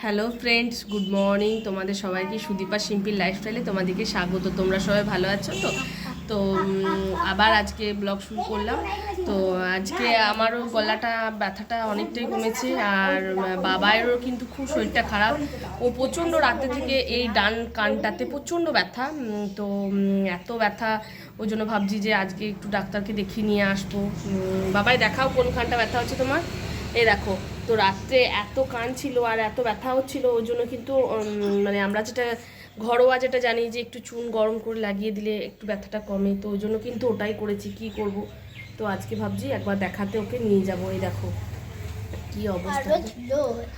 Hello friends, good morning. তোমাদের সবাইকে Sudipa simple লাইফস্টাইলে তোমাদেরকে স্বাগত। তোমরা সবাই ভালো আছো তো? তো আবার আজকে ব্লগ শুরু করলাম। তো আজকে আমারও গলাটা ব্যথাটা অনেকটাই কমেছে, আর বাবায়েরও কিন্তু খুব শরীরটা খারাপ। ও প্রচণ্ড রাতে থেকে এই ডান কানটাতে প্রচণ্ড ব্যথা। তো এত ব্যথা, ওই জন্য ভাবছি যে আজকে একটু ডাক্তারকে দেখিয়ে নিয়ে আসবো। বাবাই, দেখাও কোন কানটা ব্যথা হচ্ছে তোমার। এই দেখো, তো রাত্রে এত কান ছিল আর এত ব্যথা হচ্ছিল, ওই জন্য কিন্তু মানে আমরা যেটা ঘরোয়া যেটা জানি যে একটু চুন গরম করে লাগিয়ে দিলে একটু ব্যথাটা কমে, তো ওই জন্য কিন্তু ওটাই করেছি। কি করব, তো আজকে ভাবছি একবার দেখাতে ওকে নিয়ে যাব। এই দেখো কি অবস্থা।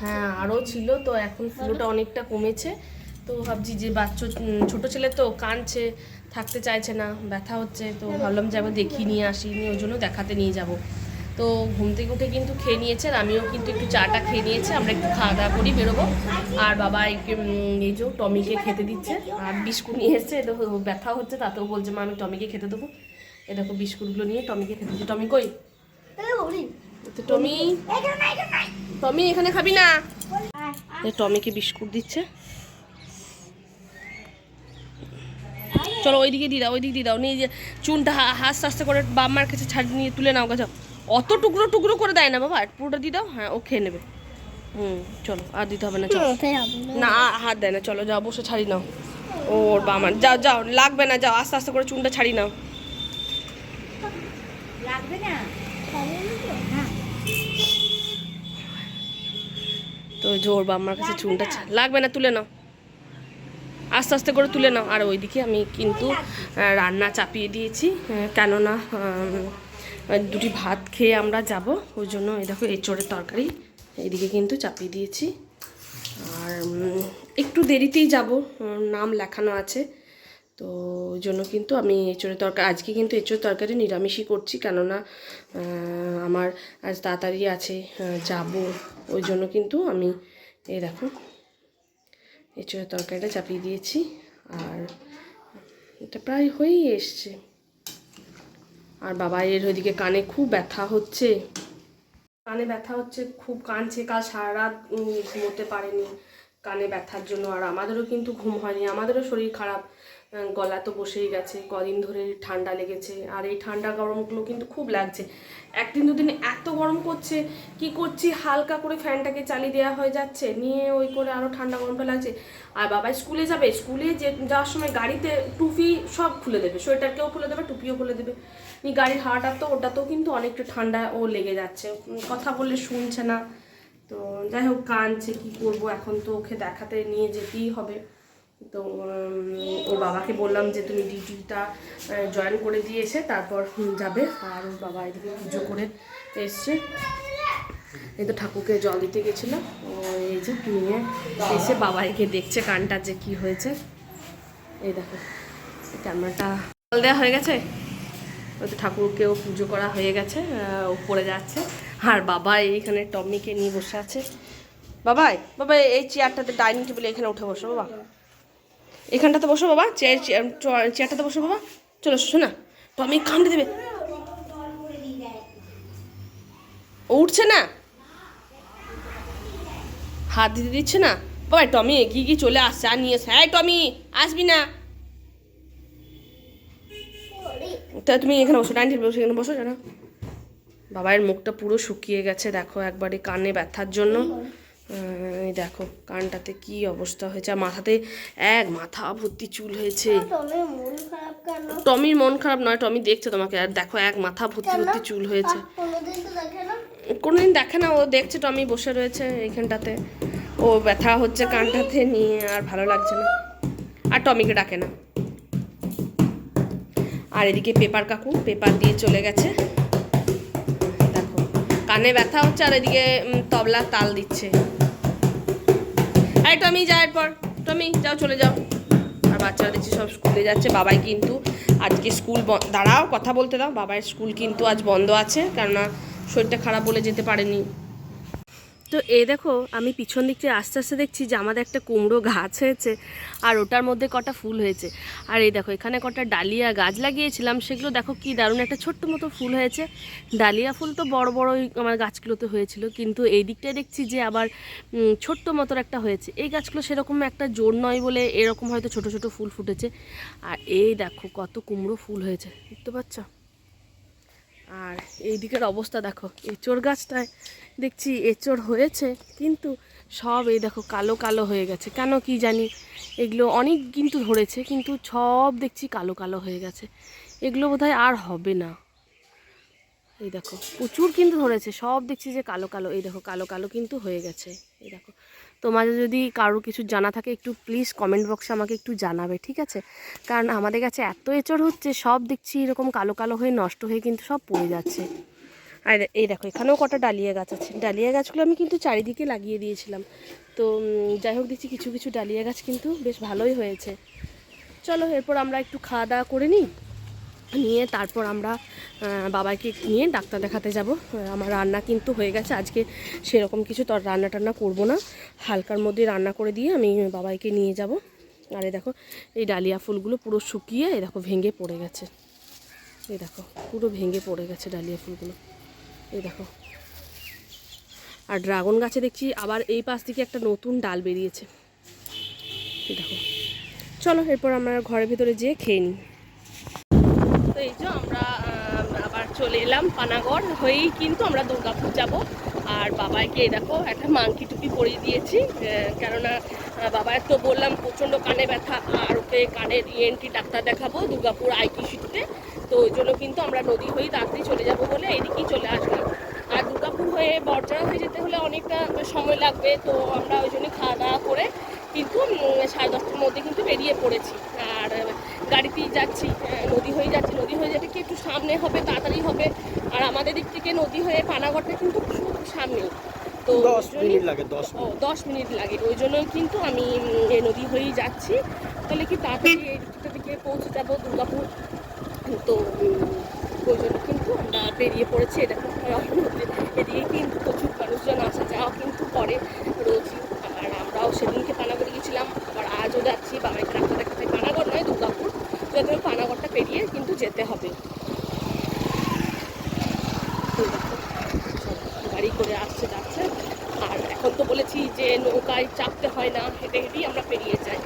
হ্যাঁ, আরও ছিল, তো এখন ফ্লুটা অনেকটা কমেছে। তো ভাবছি যে ছোটো ছেলে তো কাঁদছে, থাকতে চাইছে না, ব্যথা হচ্ছে, তো ভাবলাম যে একবার দেখিয়ে নিয়ে আসি, ওই জন্য দেখাতে নিয়ে যাব। তো ঘুম থেকে উঠে কিন্তু খেয়ে নিয়েছে, আর আমিও কিন্তু একটু চাটা খেয়ে নিয়েছি। আমরা একটু খাওয়া দাওয়া করি, বেরোবো। আর বাবা এই যে টমিকে খেতে দিচ্ছে, আর বিস্কুট নিয়ে এসছে। দেখো ব্যথা হচ্ছে, তাতেও বলছে মা আমি টমিকে খেতে দেবো। এ দেখো বিস্কুটগুলো নিয়ে টমিকে খেতে দিচ্ছে। টমি কই? তো টমি, টমি এখানে খাবি না। টমিকে বিস্কুট দিচ্ছে। চলো ওইদিকে দিয়ে দাও, ওইদিকে দিয়ে দাও। নিয়ে যে চুনটা আস্তে আস্তে করে বাম্মার কাছে ছাড় নিয়ে তুলে নাও। গাছ অত টুকরো টুকরো করে দেয় না বাবা, পুরোটা দিয়ে দাও। হ্যাঁ, ও খেয়ে নেবে। চলো আর দিতে হবে না, চলো। না, হাত দেয় না, চলো যাও, বসে ছাড়ি নাও। ওর বাবা, যাও যাও, লাগবে না, যাও আস্তে আস্তে করে চুনটা ছাড়ি নাও। তো জোর বাম্মার কাছে চুনটা লাগবে না, তুলে নাও, আস্তে আস্তে করে তুলে নাও। আর ওইদিকে আমি কিন্তু রান্না চাপিয়ে দিয়েছি, কেননা দুটি ভাত খেয়ে আমরা যাব, ওই জন্য। এই দেখো এঁচোড়ের তরকারি এইদিকে কিন্তু চাপিয়ে দিয়েছি। আর একটু দেরিতেই যাব, নাম লেখানো আছে, তো ওই জন্য কিন্তু আমি এঁচোড়ের তরকারি আজকে কিন্তু এঁচোড়ের তরকারি নিরামিষই করছি, কেননা আমার আজ তাড়াতাড়ি আছে যাব, ওই জন্য কিন্তু আমি এই দেখো এঁচোড়ের তরকারিটা চাপিয়ে দিয়েছি। আর এটা প্রায় হয়েই এসছে। আর বাবা এর ওইদিকে কানে খুব ব্যথা হচ্ছে, কানে ব্যথা হচ্ছে, খুব কানছে। কাল সারা রাত ঘুমোতে পারেনি কানে ব্যথার জন্য। আর আমাদেরও কিন্তু ঘুম হয়নি, আমাদেরও শরীর খারাপ, গলা তো বসেই গেছে, কদিন ধরে ঠান্ডা লেগেছে। আর এই ঠান্ডা গরমগুলো কিন্তু খুব লাগছে। একদিন দুদিন এত গরম করছে, কি করছি, হালকা করে ফ্যানটাকে চালিয়ে দেওয়া হয়ে যাচ্ছে, নিয়ে ওই করে আরও ঠান্ডা গরমটা লাগছে। আর বাবা স্কুলে যাবে, স্কুলে যাওয়ার সময় গাড়িতে টুপি সব খুলে দেবে, সোয়েটারকেও খুলে দেবে, টুপিও খুলে দেবে। গাড়ির হাওয়াটা তো ওটাতেও কিন্তু অনেকটা ঠান্ডা ও লেগে যাচ্ছে, কথা বললে শুনছে না। তো যাই হোক, কাঁদছে, কি করব, এখন তো ওকে দেখাতে নিয়ে যেতেই হবে। তো ওর বাবাকে বললাম যে তুমি ডিউটিটা জয়েন করে দিয়ে এসে তারপর যাবে। আর ওর বাবা এদিকে পুজো করে এসছে। এই তো ঠাকুরকে জল দিতে গেছিলো, এই যে নিয়ে এসে বাবাইকে দেখছে কানটা যে কি হয়েছে। এই দেখো ক্যামেরাটা জল দেওয়া হয়ে গেছে, ওই তো ঠাকুরকেও পুজো করা হয়ে গেছে, ও পড়ে যাচ্ছে। আর বাবা এইখানে টমিকে নিয়ে বসে আছে। বাবাই, বাবা এই চেয়ারটাতে, ডাইনিং টেবিলে এখানে উঠে বসো বাবা, এখানটাতে বসো বাবা, চেয়ারটাতে বসো বাবা। চলো শোনা, টমি কামড়ে দেবে। ও উঠছে না, হাত দিতে দিচ্ছে না। বাবা টমি এগিয়ে গিয়ে চলে আসছে, আর নিয়ে এসে, হ্যাঁ টমি আসবি না, তা তুমি এখানে বসো, ডাইনিং টেবিলে বসো, এখানে বসো জানো। বাবার মুখটা পুরো শুকিয়ে গেছে দেখো, একবারে কানে ব্যথার জন্য। এই দেখো কানটাতে কি অবস্থা হয়েছে, আর মাথাতে মাথা ভর্তি চুল হয়েছে। টমির মন খারাপ নয়, টমি দেখছে তোমাকে। আর দেখো মাথা ভর্তি ভর্তি চুল হয়েছে। কোনোদিন দেখে না, ও দেখছে টমি বসে রয়েছে এইখানটাতে, ও ব্যথা হচ্ছে কানটাতে নিয়ে, আর ভালো লাগছে না, আর টমিকে ডাকে না। আর এদিকে পেপার কাকু পেপার দিয়ে চলে গেছে, দেখো কানে ব্যথা হচ্ছে, আর এদিকে তবলা তাল দিচ্ছে। এই টমি যা, এরপর টমি যাও, চলে যাও। আর বাচ্চারা দেখছি সব স্কুলে যাচ্ছে। বাবাই কিন্তু আজকে স্কুল দাঁড়াও, কথা বলতে দাও। বাবার স্কুল কিন্তু আজ বন্ধ আছে, কেননা শরীরটা খারাপ বলে যেতে পারেনি। তো এই দেখো আমি পিছন দিক থেকে আস্তে আস্তে দেখছি যে আমাদের একটা কুমড়ো গাছ হয়েছে আর ওটার মধ্যে কটা ফুল হয়েছে। আর এই দেখো এখানে কটা ডালিয়া গাছ লাগিয়েছিলাম, সেগুলো দেখো কি দারুণ একটা ছোট্ট মতো ফুল হয়েছে। ডালিয়া ফুল তো বড় বড়ই আমার গাছগুলোতে হয়েছিল, কিন্তু এই দিকটায় দেখছি যে আবার ছোট্ট মতোর একটা হয়েছে। এই গাছগুলো সেরকম একটা জোর নয় বলে এরকম হয়তো ছোট ছোট ফুল ফুটেছে। আর এই দেখো কত কুমড়ো ফুল হয়েছে, দেখতে পাচ্ছ। আর এই দিকের অবস্থা দেখো, এঁচোড় গাছটায় দেখছি এঁচোড় হয়েছে, কিন্তু সব এই দেখো কালো কালো হয়ে গেছে, কেন কি জানি। এগুলো অনেক কিন্তু ধরেছে, কিন্তু সব দেখছি কালো কালো হয়ে গেছে। এগুলো বোধহয় আর হবে না। এই দেখো প্রচুর কিন্তু ধরেছে, সব দেখছি যে কালো কালো, এই দেখো কালো কালো কিন্তু হয়ে গেছে। এই দেখো তোমাদের যদি কারোর কিছু জানা থাকে একটু প্লিজ কমেন্ট বক্সে আমাকে একটু জানাবে, ঠিক আছে? কারণ আমাদের কাছে এত এঁচড় হচ্ছে, সব দেখছি এরকম কালো কালো হয়ে নষ্ট হয়ে কিন্তু সব পড়ে যাচ্ছে। আর এই দেখো এখানেও কটা ডালিয়া গাছ আছে, ডালিয়া গাছগুলো আমি কিন্তু চারিদিকে লাগিয়ে দিয়েছিলাম। তো যাই হোক দেখছি কিছু কিছু ডালিয়া গাছ কিন্তু বেশ ভালোই হয়েছে। চলো এরপর আমরা একটু খাওয়া দাওয়া করে নিই, নিয়ে তারপর আমরা বাবাকে নিয়ে ডাক্তার দেখাতে যাব। আমার রান্না কিন্তু হয়ে গেছে, আজকে সেরকম কিছু রান্না টান্না করবো না, হালকার মধ্যে রান্না করে দিয়ে আমি বাবাইকে নিয়ে যাব। আর এই দেখো এই ডালিয়া ফুলগুলো পুরো শুকিয়ে এই দেখো ভেঙে পড়ে গেছে, এই দেখো পুরো ভেঙে পড়ে গেছে ডালিয়া ফুলগুলো, এই দেখো। আর ড্রাগন গাছে দেখছি আবার এই পাশ থেকে একটা নতুন ডাল বেরিয়েছে, এই দেখো। চলো এরপর আমরা ঘরের ভিতরে যেয়ে খেয়ে নিই। তো এই যে আমরা আবার চলে এলাম পানাগড় হয়েই, কিন্তু আমরা দুর্গাপুর যাব। আর বাবাইকে দেখো একটা মাংকি টুপি পরিয়ে দিয়েছি, কেননা বাবার তো বললাম প্রচণ্ড কানে ব্যথা, আর ওকে কানের ইএনটি ডাক্তার দেখাবো দুর্গাপুর আইকিউসিতে। তো ওই জন্য কিন্তু আমরা নদী হয়েই তাড়াতাড়ি চলে যাব বলে এইদিকেই চলে আসলাম। আর দুর্গাপুর হয়ে বড়জোড়া হয়ে যেতে হলে অনেকটা সময় লাগবে, তো আমরা ওই জন্য খাওয়া দাওয়া করে কিন্তু 10:30টার মধ্যে কিন্তু বেরিয়ে পড়েছি। আর গাড়িতেই যাচ্ছি, নদী হয়ে যাচ্ছি, নদী হয়ে যাবে কি একটু সামনে হবে, তাড়াতাড়ি হবে। আর আমাদের দিক থেকে নদী হয়ে পানাগড়টা কিন্তু খুব সামনেই, তো 10 মিনিট লাগে, ওই জন্যই কিন্তু আমি নদী হয়েই যাচ্ছি। তাহলে কি তাড়াতাড়ি এই দিকটা থেকে পৌঁছে যাব দুর্গাপুর। তো ওই জন্য কিন্তু আমরা বেরিয়ে পড়েছি। এটা এদিকে কিন্তু প্রচুর মানুষজন আসা যাওয়া কিন্তু করে রোজই। আর আমরাও সেদিনকে পানাগড় গিয়েছিলাম, আবার আজও যাচ্ছি বাবাইকে ডাক্তার দেখাতে। পানাগড় নয় দুর্গাপুর, যাতে পানাগড়টা পেরিয়ে কিন্তু যেতে হবে। গাড়ি করে আসছে যাচ্ছে। আর এখন তো বলেছি যে নৌকায় চাপতে হয় না, হেঁটে হেঁটেই আমরা পেরিয়ে যাই।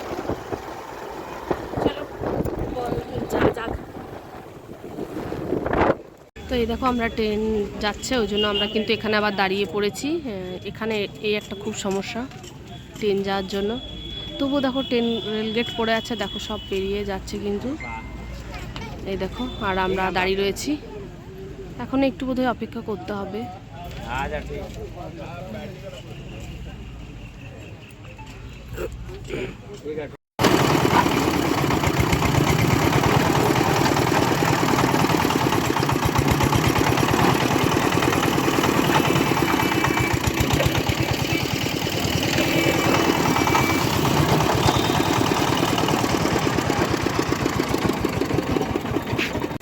চলো যা যাক। তো এই দেখো আমরা ট্রেন যাচ্ছে, ওই জন্য আমরা কিন্তু এখানে আবার দাঁড়িয়ে পড়েছি। এখানে এই একটা খুব সমস্যা ট্রেন যাওয়ার জন্য। তবুও দেখো ট্রেন রেলগেট পড়ে আছে, দেখো সব পেরিয়ে যাচ্ছে কিন্তু, এই দেখো। আর আমরা দাঁড়িয়ে রয়েছি, এখন একটু বোধহয় অপেক্ষা করতে হবে। ঠিক আছে।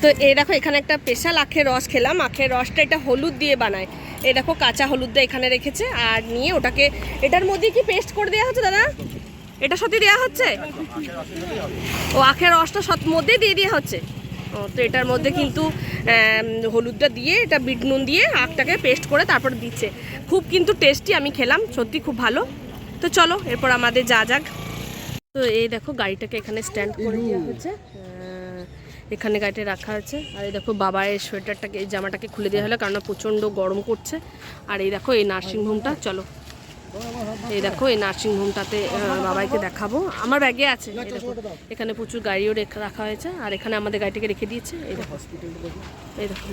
তো এই দেখো এখানে একটা স্পেশাল আখের রস খেলাম। আখের রসটা এটা হলুদ দিয়ে বানায়, এই দেখো কাঁচা হলুদটা এখানে রেখেছে। আর নিয়ে ওটাকে এটার মধ্যে কি পেস্ট করে দেওয়া হচ্ছে দাদা? এটা সত্যি দেওয়া হচ্ছে? ও আখের রসটা মধ্যেই দিয়ে দেওয়া হচ্ছে। ও তো এটার মধ্যে কিন্তু হলুদটা দিয়ে এটা বিট নুন দিয়ে আখটাকে পেস্ট করে তারপর দিচ্ছে। খুব কিন্তু টেস্টি, আমি খেলাম, সত্যি খুব ভালো। তো চলো এরপর আমাদের যা যাক। তো এই দেখো গাড়িটাকে এখানে স্ট্যান্ড করে দেওয়া হচ্ছে, এখানে গাড়িটা রাখা আছে। আর এই দেখো বাবার সোয়েটারটাকে, এই জামাটাকে খুলে দেওয়া হলো, কারণ প্রচণ্ড গরম করছে। আর এই দেখো এই নার্সিংহোমটা, চলো এই দেখো এই নার্সিংহোমটাতে বাবাইকে দেখাবো। আমার ব্যাগে আছে, এই দেখো এখানে প্রচুর গাড়িও রাখা হয়েছে। আর এখানে আমাদের গাড়িটাকে রেখে দিয়েছে, এই দেখো এই দেখো।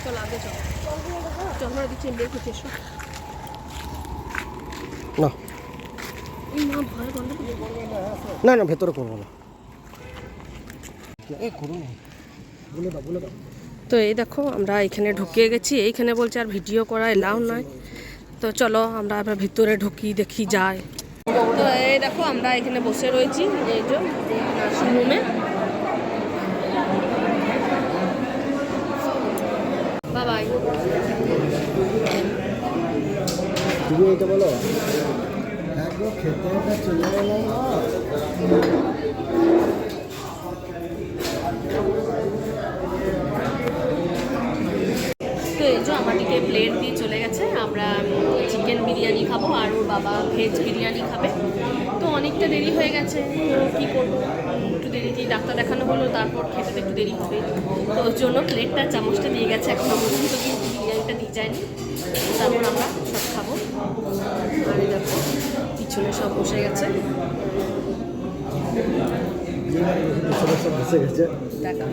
চলো আগে চলো, চলো আমরা দিচ্ছি বের করতে এসো না। ভয় বন্ধ না, না ভেতরে করবো না। তো এই দেখো আমরা এখানে ঢুকিয়ে গেছি, এইখানে বলছে আর ভিডিও করা এলাও নয়। তো চলো আমরা আবার ভিতরে ঢুকি, দেখি যাই। তো এই দেখো আমরা এখানে বসে রয়েছি এই যে নার্সিংহোমে। বাবাই এটা বলো একদম খেতে চলে গেলাম। তো এই যে আমাদেরকে প্লেট দিয়ে চলে গেছে, আমরা চিকেন বিরিয়ানি খাবো আর ওর বাবা ভেজ বিরিয়ানি খাবে। তো অনেকটা দেরি হয়ে গেছে, তো কী করবো, একটু দেরিতেই ডাক্তার দেখানো হলো, তারপর খেতে তো একটু দেরি হবে। তো ওর জন্য প্লেটটা চামচটা দিয়ে গেছে, এখনো পর্যন্ত কিন্তু বিরিয়ানিটা দিয়ে যায়নি। তারপর আমরা সব খাবো। আর এই দেখো পিছনে সব বসে গেছে, সব বসে গেছে। দেখা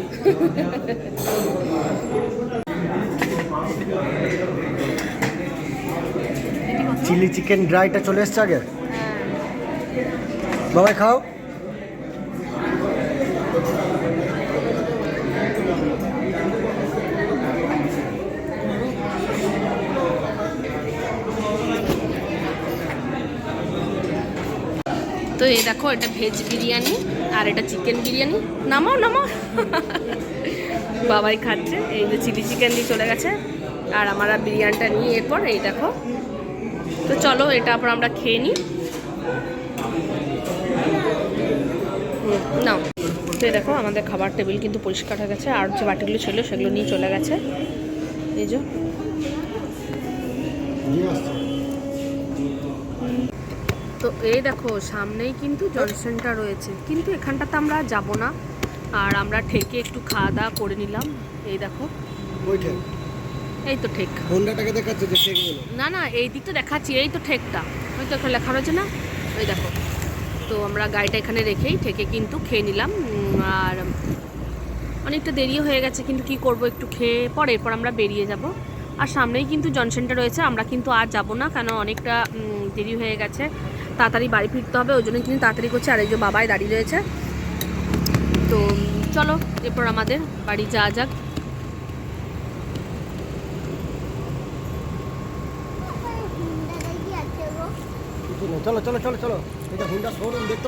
চিলি চিকেন ড্রাইটা চলে এসছে আগে। বাবাই খাও। তো এই দেখো এটা ভেজ বিরিয়ানি আর এটা চিকেন বিরিয়ানি। নামাও নামাও। বাবাই খাচ্ছে, এই যে চিলি চিকেন দিয়ে চলে গেছে আর আমরা বিরিয়ানিটা নিয়ে এরপর এই দেখো। তো চলো এটা আবার আমরা খেয়ে নিই। নাও। তো এই দেখো আমাদের খাবার টেবিল কিন্তু পরিষ্কার হয়ে গেছে, আর যে বাটিগুলো ছিল সেগুলো নিয়ে চলে গেছে। এই যে তো এই দেখো সামনেই কিন্তু জনসেনটা রয়েছে, কিন্তু এখানটাতে আমরা যাব না, আর আমরা ঠেকে একটু খাওয়া দাওয়া করে নিলাম। এই দেখো এই তো ঠেক, হোন্ডাটাকে দেখাচ্ছে যে ঠেক বলে। না না এই দিকটা দেখাচ্ছি, এই তো ঠেকটা, ওই তো এখানে লেখা রয়েছে না, ওই দেখো। তো আমরা গাড়িটা এখানে রেখেই ঠেকে কিন্তু খেয়ে নিলাম। আর অনেকটা দেরিও হয়ে গেছে, কিন্তু কি করব, একটু খেয়ে পর এরপর আমরা বেরিয়ে যাব। আর সামনেই কিন্তু জনসেনটা রয়েছে, আমরা কিন্তু আর যাব না, কেন অনেকটা দেরি হয়ে গেছে, তাড়াতাড়ি বাড়ি ফিরতে হবে, ওই জন্য কিন্তু তাড়াতাড়ি করছে। আর এই যে বাবাই দাঁড়িয়ে রয়েছে। তো চলো এরপর আমাদের বাড়ি যাওয়া যাক। চলো চলো চলো চলো, এটা হোন্ডা শোরুম দেখতে